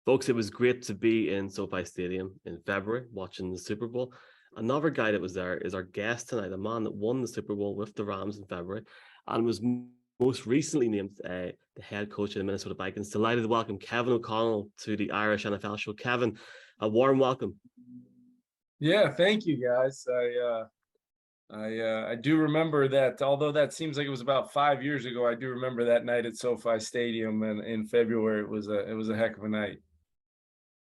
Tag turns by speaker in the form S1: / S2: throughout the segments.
S1: Folks, it was great to be in SoFi Stadium in February watching the Super Bowl. Another guy that was there is our guest tonight, a man that won the Super Bowl with the Rams in February and was most recently named the head coach of the Minnesota Vikings. Delighted to welcome Kevin O'Connell to the Irish NFL show. Kevin, a warm welcome.
S2: Yeah, thank you, guys. I do remember that. Although that seems like it was about 5 years ago, I do remember that night at SoFi Stadium in February. It was a heck of a night.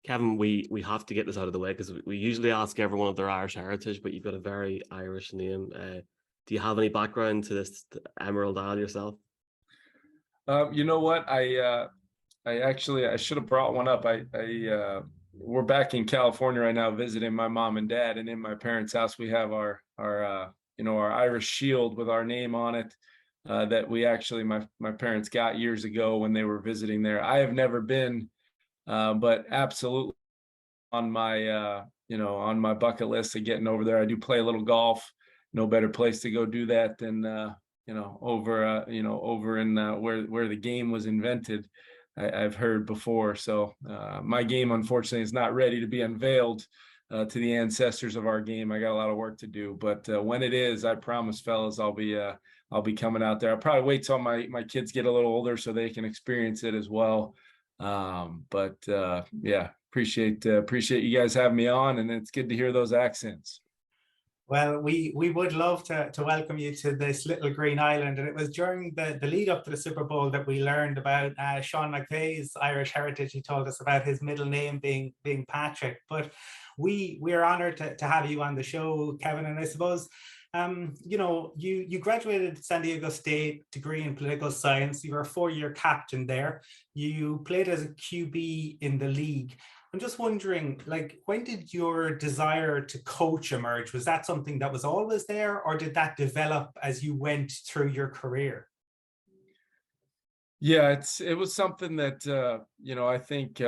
S1: Kevin, we have to get this out of the way because we usually ask everyone of their Irish heritage, but you've got a very Irish name. Do you have any background to this Emerald Isle yourself?
S2: You know what? I should have brought one up. We're back in California right now visiting my mom and dad, and in my parents' house we have our Irish shield with our name on it that we actually my parents got years ago when they were visiting there. I have never been, but absolutely on my on my bucket list of getting over there. I do play a little golf. No better place to go do that than over in where the game was invented. I've heard before. So my game, unfortunately, is not ready to be unveiled to the ancestors of our game. I got a lot of work to do, but when it is, I promise, fellas, I'll be coming out there. I'll probably wait till my kids get a little older so they can experience it as well. Yeah, appreciate you guys having me on, and it's good to hear those accents.
S3: Well, we would love to welcome you to this little green island. And it was during the lead up to the Super Bowl that we learned about Sean McVay's Irish heritage. He told us about his middle name being Patrick. But we're honored to have you on the show, Kevin. And I suppose, you graduated San Diego State, degree in political science. You were a 4-year captain there. You played as a QB in the league. I'm just wondering, when did your desire to coach emerge? Was that something that was always there, or did that develop as you went through your career?
S2: Yeah, it was something that I think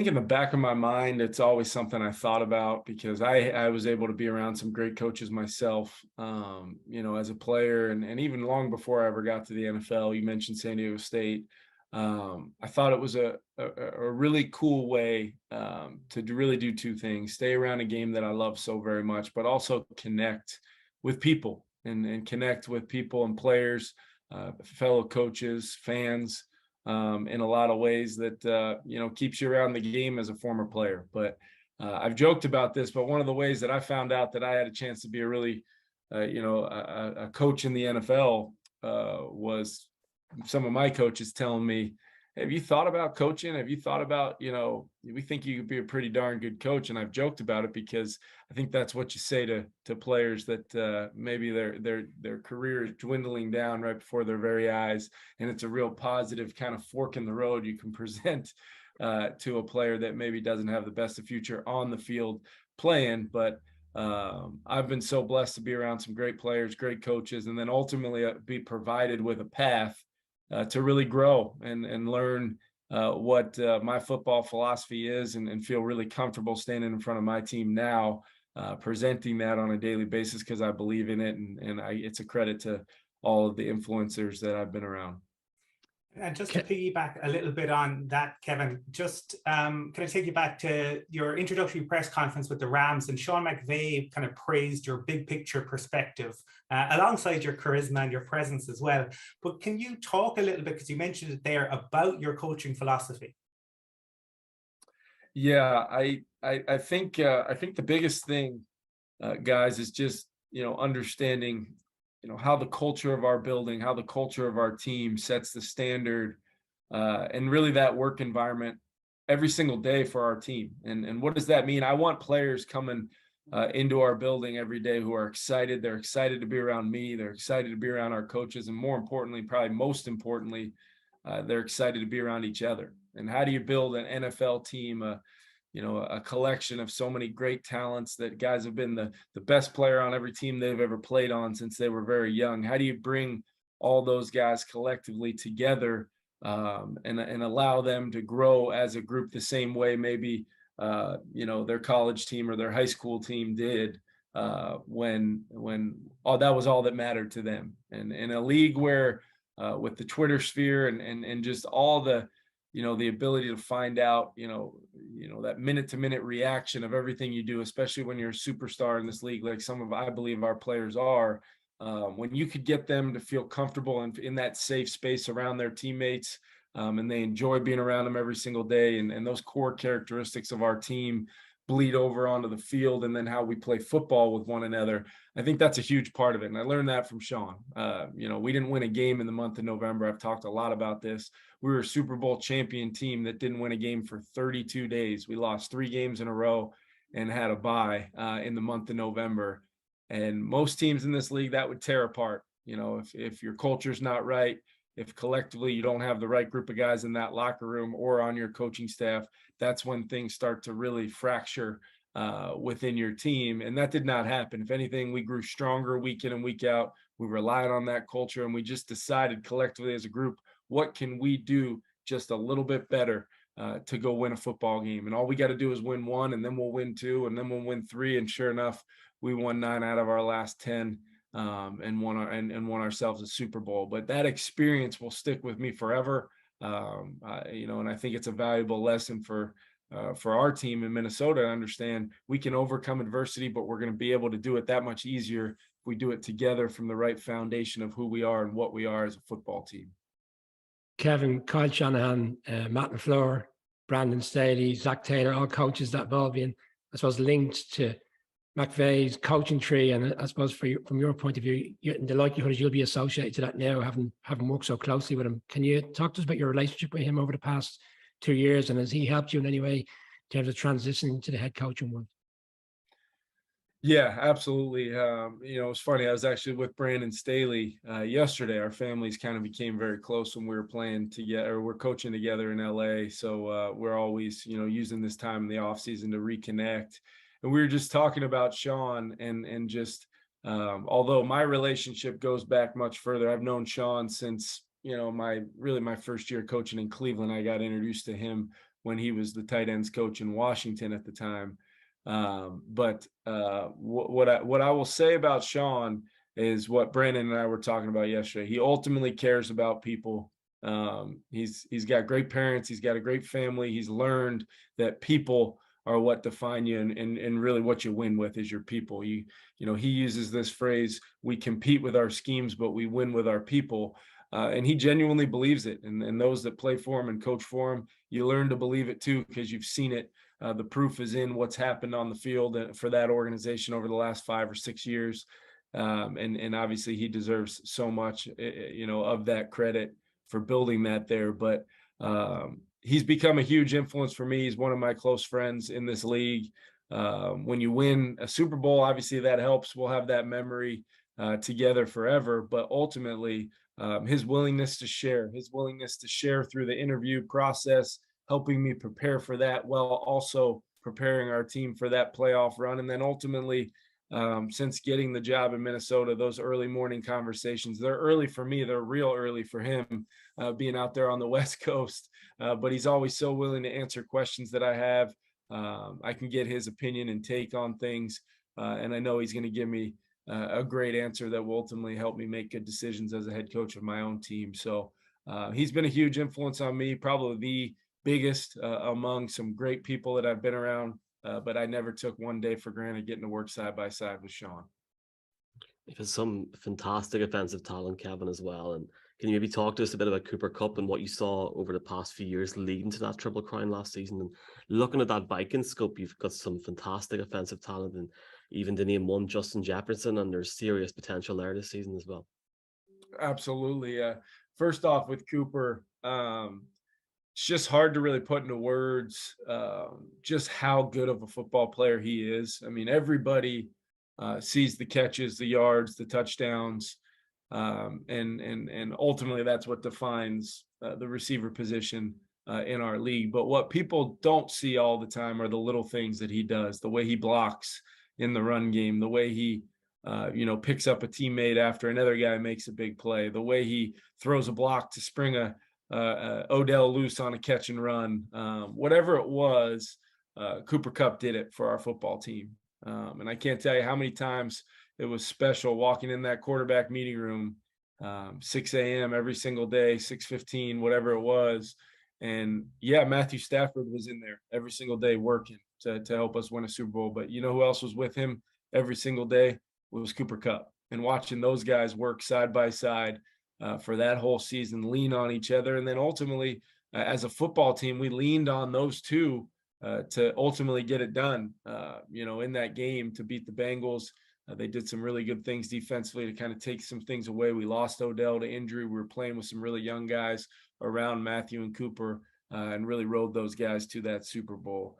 S2: in the back of my mind, it's always something I thought about because I was able to be around some great coaches myself, as a player, and even long before I ever got to the NFL. You mentioned San Diego State. I thought it was a really cool way to really do two things: stay around a game that I love so very much, but also connect with people and connect with people and players, fellow coaches, fans, in a lot of ways that keeps you around the game as a former player. But I've joked about this, but one of the ways that I found out that I had a chance to be a really a coach in the NFL was some of my coaches telling me, have you thought about coaching? Have you thought about, we think you could be a pretty darn good coach. And I've joked about it because I think that's what you say to players that maybe their career is dwindling down right before their very eyes. And it's a real positive kind of fork in the road you can present to a player that maybe doesn't have the best of future on the field playing. But I've been so blessed to be around some great players, great coaches, and then ultimately be provided with a path to really grow and learn what my football philosophy is, and feel really comfortable standing in front of my team now, presenting that on a daily basis because I believe in it, and it's a credit to all of the influencers that I've been around.
S3: And just to piggyback a little bit on that, Kevin, just can I take you back to your introductory press conference with the Rams, and Sean McVay kind of praised your big picture perspective alongside your charisma and your presence as well. But can you talk a little bit, because you mentioned it there, about your coaching philosophy?
S2: Yeah, I think the biggest thing, guys, is just understanding how the culture of our building, how the culture of our team sets the standard, and really that work environment every single day for our team. And what does that mean? I want players coming into our building every day who are excited. They're excited to be around me. They're excited to be around our coaches. And more importantly, probably most importantly, they're excited to be around each other. And how do you build an NFL team, a collection of so many great talents that guys have been the best player on every team they've ever played on since they were very young? How do you bring all those guys collectively together and allow them to grow as a group the same way maybe their college team or their high school team did when that was all that mattered to them? And in a league where with the Twitter sphere and just all the the ability to find out, that minute to minute reaction of everything you do, especially when you're a superstar in this league, like I believe our players are, when you could get them to feel comfortable and in that safe space around their teammates, and they enjoy being around them every single day. And those core characteristics of our team bleed over onto the field, and then how we play football with one another. I think that's a huge part of it. And I learned that from Sean. We didn't win a game in the month of November. I've talked a lot about this. We were a Super Bowl champion team that didn't win a game for 32 days. We lost 3 games in a row and had a bye in the month of November. And most teams in this league, that would tear apart. If your culture's not right, if collectively you don't have the right group of guys in that locker room or on your coaching staff, that's when things start to really fracture within your team. And that did not happen. If anything, we grew stronger week in and week out. We relied on that culture, and we just decided collectively as a group, what can we do just a little bit better to go win a football game? And all we got to do is win 1, and then we'll win 2, and then we'll win 3. And sure enough, we won 9 out of our last 10. And won ourselves a Super Bowl. But that experience will stick with me forever. And I think it's a valuable lesson for our team in Minnesota to understand we can overcome adversity, but we're going to be able to do it that much easier if we do it together from the right foundation of who we are and what we are as a football team.
S4: Kevin, Kyle Shanahan, Matt LaFleur, Brandon Staley, Zach Taylor, all coaches that have all been, I suppose, linked to McVay's coaching tree. And I suppose from your point of view, the likelihood is you'll be associated to that now, having worked so closely with him. Can you talk to us about your relationship with him over the past 2 years, and has he helped you in any way in terms of transitioning to the head coaching world?
S2: Yeah, absolutely. It's funny. I was actually with Brandon Staley yesterday. Our families kind of became very close when we were playing together. We're coaching together in LA, so we're always, using this time in the off season to reconnect. And we were just talking about Sean and just, although my relationship goes back much further, I've known Sean since, my first year coaching in Cleveland. I got introduced to him when he was the tight ends coach in Washington at the time. But what I will say about Sean is what Brandon and I were talking about yesterday. He ultimately cares about people. He's got great parents. He's got a great family. He's learned that people are what define you, and really what you win with is your people. He uses this phrase, we compete with our schemes, but we win with our people. And he genuinely believes it. And those that play for him and coach for him, you learn to believe it too, because you've seen it. The proof is in what's happened on the field for that organization over the last 5 or 6 years. And obviously he deserves so much, of that credit for building that there. But he's become a huge influence for me. He's one of my close friends in this league. When you win a Super Bowl, obviously that helps. We'll have that memory together forever. But ultimately, his willingness to share through the interview process, helping me prepare for that while also preparing our team for that playoff run. And then ultimately, since getting the job in Minnesota, those early morning conversations, they're early for me. They're real early for him, being out there on the West Coast. But he's always so willing to answer questions that I have. I can get his opinion and take on things. And I know he's going to give me a great answer that will ultimately help me make good decisions as a head coach of my own team. So he's been a huge influence on me, probably the biggest among some great people that I've been around. But I never took one day for granted getting to work side by side with Sean.
S1: There's some fantastic offensive talent, Kevin, as well. And can you maybe talk to us a bit about Cooper Kupp and what you saw over the past few years leading to that Triple Crown last season? And looking at that Vikings scope, you've got some fantastic offensive talent, and even to name one, Justin Jefferson, and there's serious potential there this season as well.
S2: Absolutely. First off, with Cooper, it's just hard to really put into words just how good of a football player he is. I mean, everybody sees the catches, the yards, the touchdowns, and ultimately that's what defines the receiver position in our league. But what people don't see all the time are the little things that he does, the way he blocks in the run game, the way he picks up a teammate after another guy makes a big play, the way he throws a block to spring a Odell loose on a catch and run, whatever it was, Cooper Kupp did it for our football team. And I can't tell you how many times it was special walking in that quarterback meeting room, 6 a.m. every single day, 6:15, whatever it was, And yeah, Matthew Stafford was in there every single day working to help us win a Super Bowl. But you know who else was with him every single day? Was Cooper Kupp. And watching those guys work side by side for that whole season, lean on each other. And then ultimately, as a football team, we leaned on those two to ultimately get it done, in that game to beat the Bengals. They did some really good things defensively to kind of take some things away. We lost Odell to injury. We were playing with some really young guys around Matthew and Cooper and really rode those guys to that Super Bowl.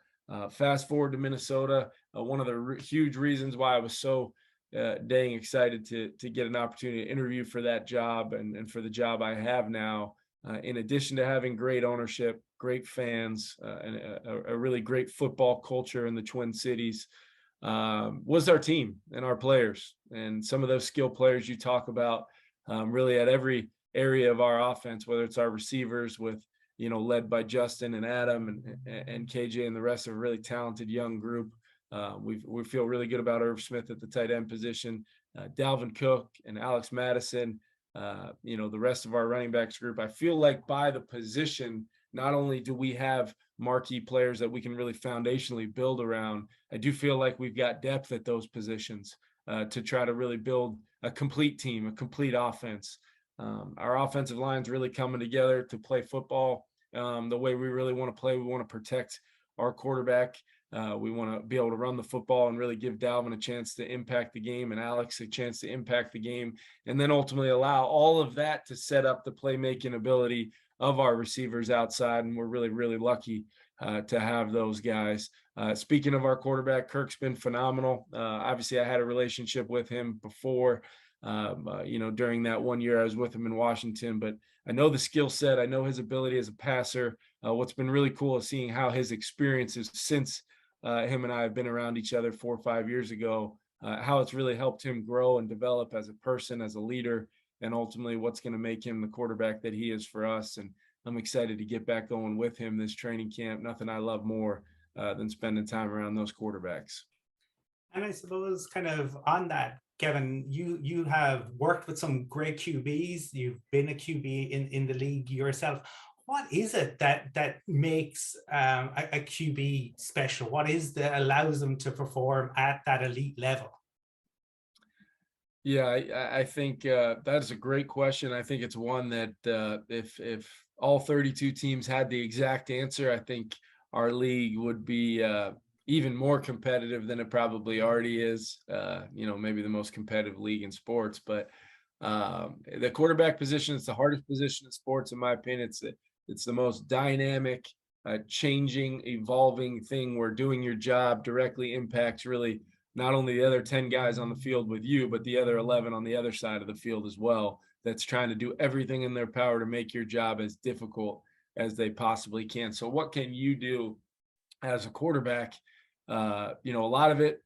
S2: Fast forward to Minnesota. One of the huge reasons why I was so dang excited to get an opportunity to interview for that job and for the job I have now, in addition to having great ownership, great fans, and a really great football culture in the Twin Cities, was our team and our players. And some of those skill players you talk about, really at every area of our offense, whether it's our receivers with, led by Justin and Adam and KJ and the rest of a really talented young group. We feel really good about Irv Smith at the tight end position, Dalvin Cook and Alex Madison, the rest of our running backs group. I feel like by the position, not only do we have marquee players that we can really foundationally build around, I do feel like we've got depth at those positions to try to really build a complete team, a complete offense. Our offensive line's really coming together to play football the way we really want to play. We want to protect our quarterback. We want to be able to run the football and really give Dalvin a chance to impact the game and Alex a chance to impact the game, and then ultimately allow all of that to set up the playmaking ability of our receivers outside. And we're really, really lucky to have those guys. Speaking of our quarterback, Kirk's been phenomenal. Obviously, I had a relationship with him before, during that 1 year I was with him in Washington, but I know the skill set. I know his ability as a passer. What's been really cool is seeing how his experiences since him and I have been around each other 4 or 5 years ago, how it's really helped him grow and develop as a person, as a leader, and ultimately what's going to make him the quarterback that he is for us. And I'm excited to get back going with him this training camp. Nothing I love more than spending time around those quarterbacks.
S3: And I suppose kind of on that, Kevin, you have worked with some great QBs. You've been a QB in the league yourself. What is it that makes a QB special? What is that allows them to perform at that elite level?
S2: Yeah, I think that's a great question. I think it's one that if all 32 teams had the exact answer, I think our league would be even more competitive than it probably already is. Maybe the most competitive league in sports. But the quarterback position is the hardest position in sports, in my opinion. It's the most dynamic, changing, evolving thing where doing your job directly impacts really not only the other 10 guys on the field with you, but the other 11 on the other side of the field as well, that's trying to do everything in their power to make your job as difficult as they possibly can. So what can you do as a quarterback? A lot of it,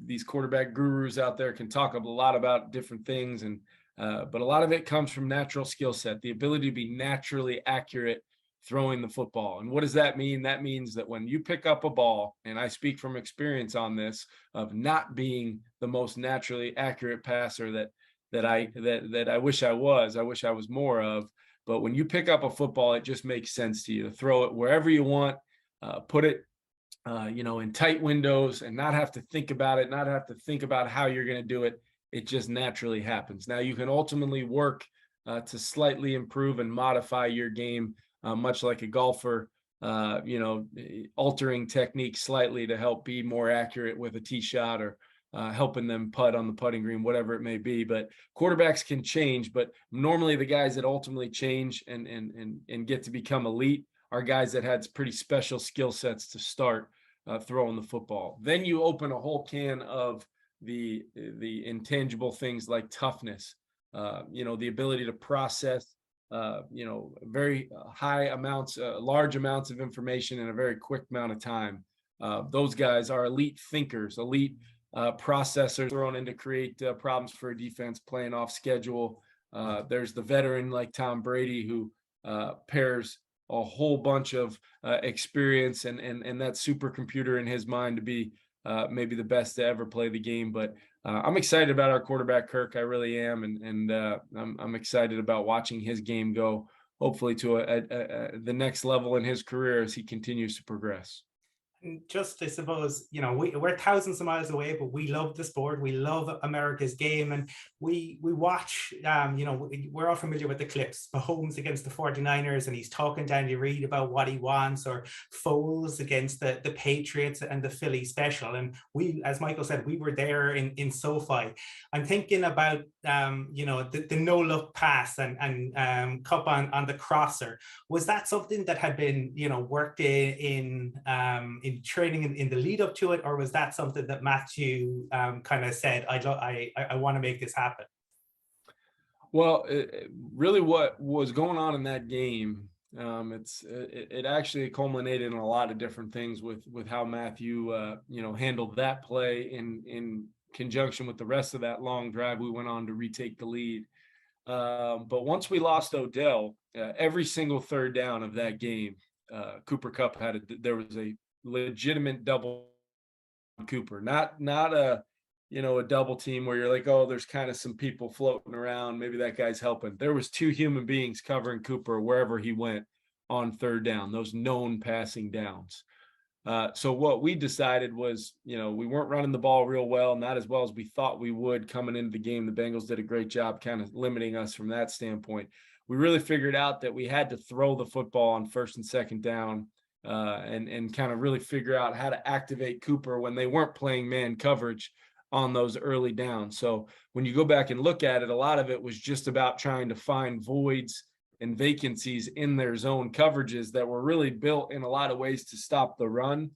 S2: these quarterback gurus out there can talk a lot about different things, but a lot of it comes from natural skill set, the ability to be naturally accurate throwing the football. And what does that mean? That means that when you pick up a ball, and I speak from experience on this, of not being the most naturally accurate passer that I wish I was more of. But when you pick up a football, it just makes sense to you to throw it wherever you want, put it in tight windows, and not have to think about it, not have to think about how you're going to do it. It just naturally happens. Now you can ultimately work to slightly improve and modify your game, much like a golfer, altering technique slightly to help be more accurate with a tee shot, or helping them putt on the putting green, whatever it may be. But quarterbacks can change, but normally the guys that ultimately change and get to become elite are guys that had pretty special skill sets to start throwing the football. Then you open a whole can of the intangible things like toughness, the ability to process, very large amounts of information in a very quick amount of time. Those guys are elite thinkers, elite processors thrown in to create problems for a defense playing off schedule. There's the veteran like Tom Brady who pairs a whole bunch of experience and that supercomputer in his mind to be maybe the best to ever play the game. But I'm excited about our quarterback, Kirk. I really am. And I'm excited about watching his game go hopefully to the next level in his career as he continues to progress.
S3: And just, I suppose, we're thousands of miles away, but we love the sport. We love America's game. And we watch, we're all familiar with the clips. Mahomes against the 49ers, and he's talking to Andy Reid about what he wants, or Foles against the Patriots and the Philly special. And we, as Michael said, we were there in SoFi. I'm thinking about, the no-look pass and cup on the crosser. Was that something that had been, worked in training in the lead up to it, or was that something that Matthew kind of said, I want to make this happen?
S2: Well, really what was going on in that game, it actually culminated in a lot of different things with how Matthew handled that play in conjunction with the rest of that long drive we went on to retake the lead. But once we lost Odell, every single third down of that game, Cooper Kupp there was a legitimate double on Cooper, not a a double team where you're like, oh, there's kind of some people floating around, maybe that guy's helping. There was two human beings covering Cooper wherever he went on third down, those known passing downs. So what we decided was, we weren't running the ball real well, not as well as we thought we would coming into the game. The Bengals did a great job kind of limiting us from that standpoint. We really figured out that we had to throw the football on first and second down, and kind of really figure out how to activate Cooper when they weren't playing man coverage on those early downs. So when you go back and look at it, a lot of it was just about trying to find voids and vacancies in their zone coverages that were really built in a lot of ways to stop the run.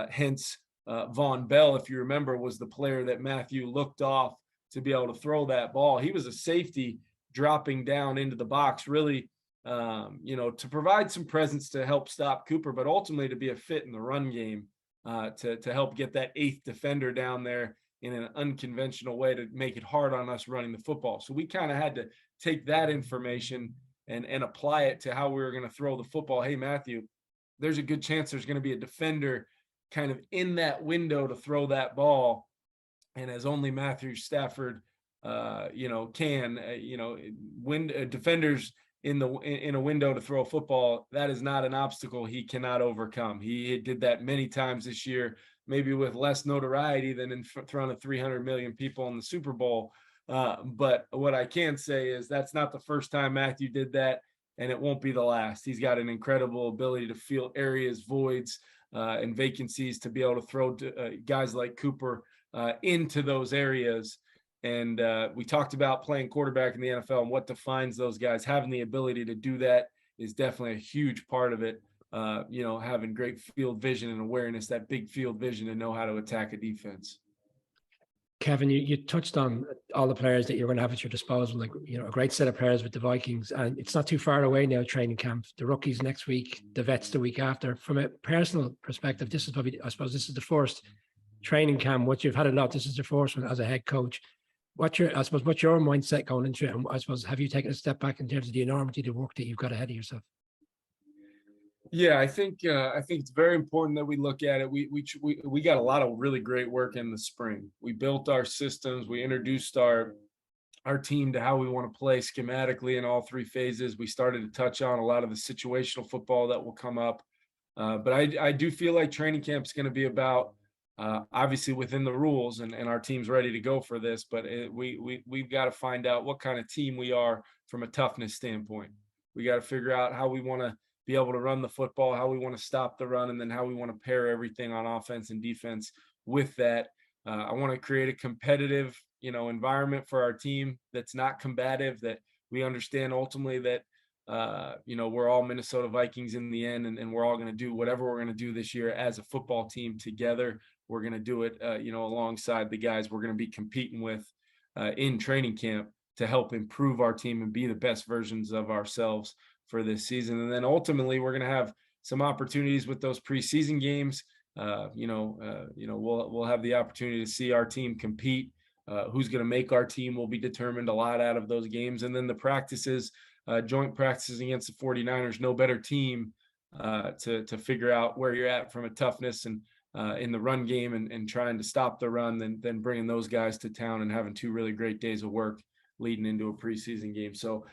S2: Hence, Von Bell, if you remember, was the player that Matthew looked off to be able to throw that ball. He was a safety dropping down into the box, really, to provide some presence to help stop Cooper, but ultimately to be a fit in the run game, to help get that eighth defender down there in an unconventional way to make it hard on us running the football. So we kind of had to take that information and apply it to how we were going to throw the football. Hey, Matthew, there's a good chance there's going to be a defender kind of in that window to throw that ball. And as only Matthew Stafford, can, defenders in a window to throw a football, that is not an obstacle he cannot overcome. He did that many times this year, maybe with less notoriety than in front of 300 million people in the Super Bowl. But what I can say is that's not the first time Matthew did that, and it won't be the last. He's got an incredible ability to feel areas, voids, and vacancies to be able to throw guys like Cooper into those areas. And we talked about playing quarterback in the NFL and what defines those guys. Having the ability to do that is definitely a huge part of it. Having great field vision and awareness, that big field vision, to know how to attack a defense.
S4: Kevin, you touched on all the players that you're going to have at your disposal, like, a great set of players with the Vikings, and it's not too far away now, training camp. The rookies next week, the vets the week after. From a personal perspective, this is probably, I suppose, this is the first training camp, what you've had a lot. This is the first one as a head coach. What's your mindset going into it? And I suppose, have you taken a step back in terms of the enormity of the work that you've got ahead of yourself?
S2: Yeah, I think it's very important that we look at it. We got a lot of really great work in the spring. We built our systems. We introduced our team to how we want to play schematically in all three phases. We started to touch on a lot of the situational football that will come up. But I do feel like training camp is going to be about, obviously within the rules, and our team's ready to go for this. But we've got to find out what kind of team we are from a toughness standpoint. We got to figure out how we want to be able to run the football, how we want to stop the run, and then how we want to pair everything on offense and defense with that. I want to create a competitive, environment for our team that's not combative, that we understand ultimately that, we're all Minnesota Vikings in the end, and we're all going to do whatever we're going to do this year as a football team together. We're going to do it, alongside the guys we're going to be competing with in training camp to help improve our team and be the best versions of ourselves for this season. And then ultimately we're going to have some opportunities with those preseason games. We'll have the opportunity to see our team compete. Who's going to make our team will be determined a lot out of those games. And then the practices, joint practices against the 49ers, no better team to figure out where you're at from a toughness and in the run game and trying to stop the run than bringing those guys to town and having two really great days of work leading into a preseason game. So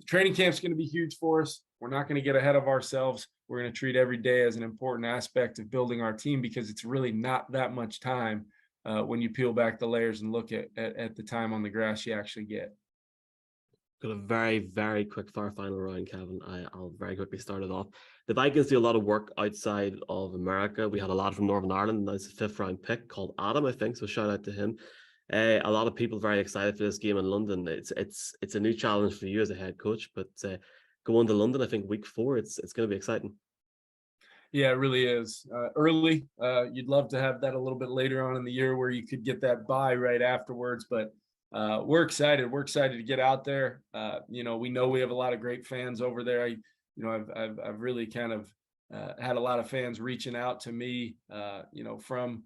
S2: training camp's going to be huge for us. We're not going to get ahead of ourselves. We're going to treat every day as an important aspect of building our team, because it's really not that much time when you peel back the layers and look at the time on the grass you actually get.
S1: Got a very, very quick fire final round, Kevin. I'll very quickly start it off. The Vikings do a lot of work outside of America. We had a lad from Northern Ireland. That's a 5th round pick called Adam, I think. So shout out to him. A lot of people very excited for this game in London. It's a new challenge for you as a head coach, but going to London, I think week 4, it's going to be exciting.
S2: Yeah, it really is. Early, you'd love to have that a little bit later on in the year where you could get that bye right afterwards, but we're excited. We're excited to get out there. We know we have a lot of great fans over there. I've really kind of had a lot of fans reaching out to me, from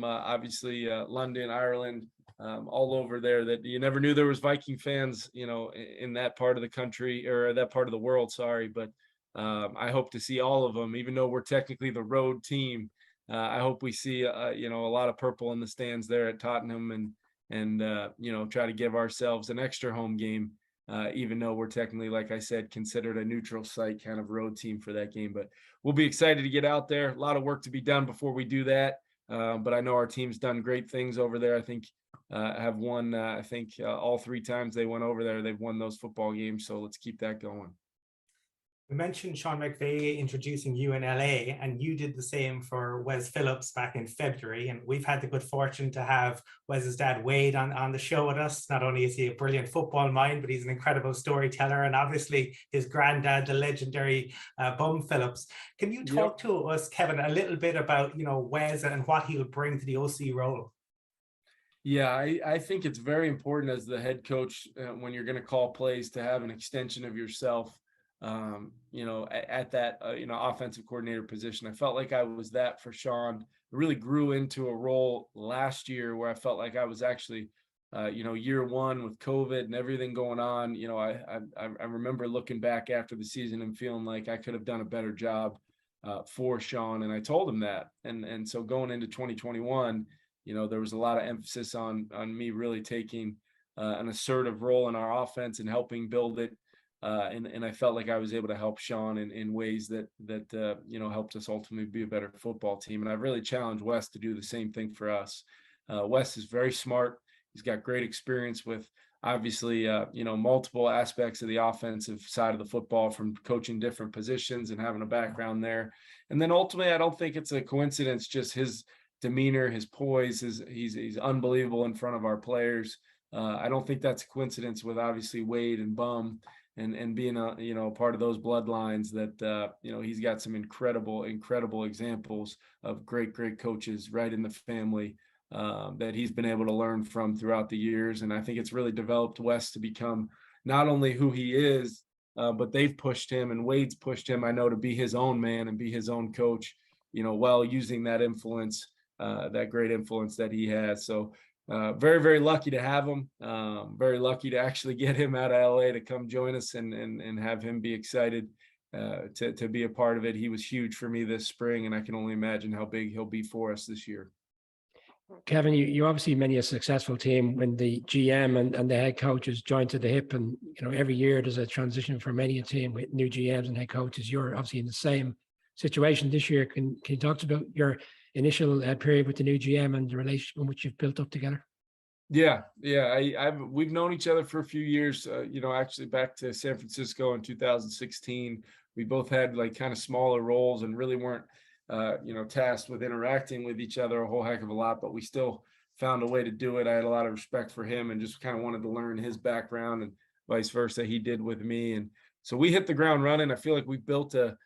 S2: obviously London, Ireland, all over there, that you never knew there was Viking fans, in that part of the country, or that part of the world. Sorry, but I hope to see all of them, even though we're technically the road team. I hope we see a lot of purple in the stands there at Tottenham, and try to give ourselves an extra home game, even though we're technically, like I said, considered a neutral site kind of road team for that game. But we'll be excited to get out there. A lot of work to be done before we do that. But I know our team's done great things over there. I think have won, all 3 times they went over there, they've won those football games. So let's keep that going.
S3: We mentioned Sean McVay introducing you in LA, and you did the same for Wes Phillips back in February. And we've had the good fortune to have Wes's dad, Wade, on the show with us. Not only is he a brilliant football mind, but he's an incredible storyteller. And obviously his granddad, the legendary Bum Phillips. Can you talk to us, Kevin, a little bit about, Wes and what he'll bring to the OC role?
S2: Yeah, I think it's very important as the head coach, when you're going to call plays, to have an extension of yourself, at that, offensive coordinator position. I felt like I was that for Sean. I really grew into a role last year where I felt like I was actually, year 1 with COVID and everything going on. I remember looking back after the season and feeling like I could have done a better job for Sean. And I told him that. And so going into 2021, there was a lot of emphasis on me really taking an assertive role in our offense and helping build it. And I felt like I was able to help Sean in ways that helped us ultimately be a better football team. And I've really challenged Wes to do the same thing for us. Wes is very smart. He's got great experience with, obviously, multiple aspects of the offensive side of the football, from coaching different positions and having a background there. And then ultimately, I don't think it's a coincidence, just his demeanor, his poise, he's unbelievable in front of our players. I don't think that's a coincidence with, obviously, Wade and Bum. And being a part of those bloodlines, that he's got some incredible examples of great coaches right in the family that he's been able to learn from throughout the years. And I think it's really developed Wes to become not only who he is, but they've pushed him, and Wade's pushed him, I know, to be his own man and be his own coach, while using that influence, that great influence that he has. So very, very lucky to have him. Very lucky to actually get him out of LA to come join us and have him be excited to be a part of it. He was huge for me this spring, and I can only imagine how big he'll be for us this year.
S4: Kevin, you obviously many a successful team when the GM and the head coaches joined to the hip, and every year there's a transition for many a team with new GMs and head coaches. You're obviously in the same situation this year. Can you talk about your initial period with the new GM and the relationship in which you've built up together?
S2: Yeah. We've known each other for a few years. Actually back to San Francisco in 2016. We both had like kind of smaller roles and really weren't, tasked with interacting with each other a whole heck of a lot, but we still found a way to do it. I had a lot of respect for him and just kind of wanted to learn his background, and vice versa he did with me. And so we hit the ground running. I feel like we built a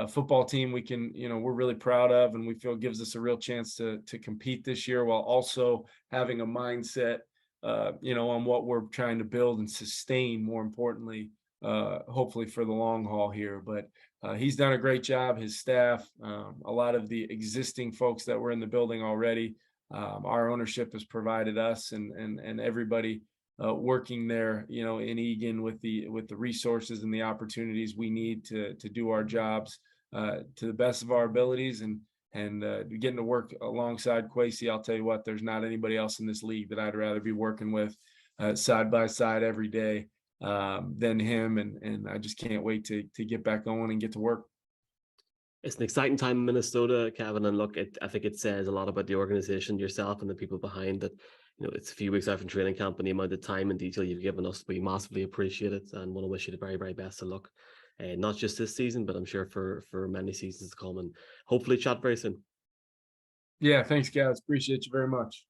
S2: football team we can, we're really proud of, and we feel gives us a real chance to compete this year, while also having a mindset, on what we're trying to build and sustain, more importantly, hopefully for the long haul here. But he's done a great job, his staff, a lot of the existing folks that were in the building already. Our ownership has provided us and everybody working there, in Egan with the resources and the opportunities we need to do our jobs to the best of our abilities, and getting to work alongside Kwesi. I'll tell you what, there's not anybody else in this league that I'd rather be working with side by side every day. than him, and I just can't wait to get back going and get to work.
S1: It's an exciting time in Minnesota, Kevin, and look, I think it says a lot about the organization, yourself, and the people behind it. It's a few weeks out from training camp, and the amount of time and detail you've given us, we massively appreciate it, and want to wish you the very, very best of luck, not just this season, but I'm sure for many seasons to come, and hopefully chat very soon.
S2: Yeah, thanks, guys. Appreciate you very much.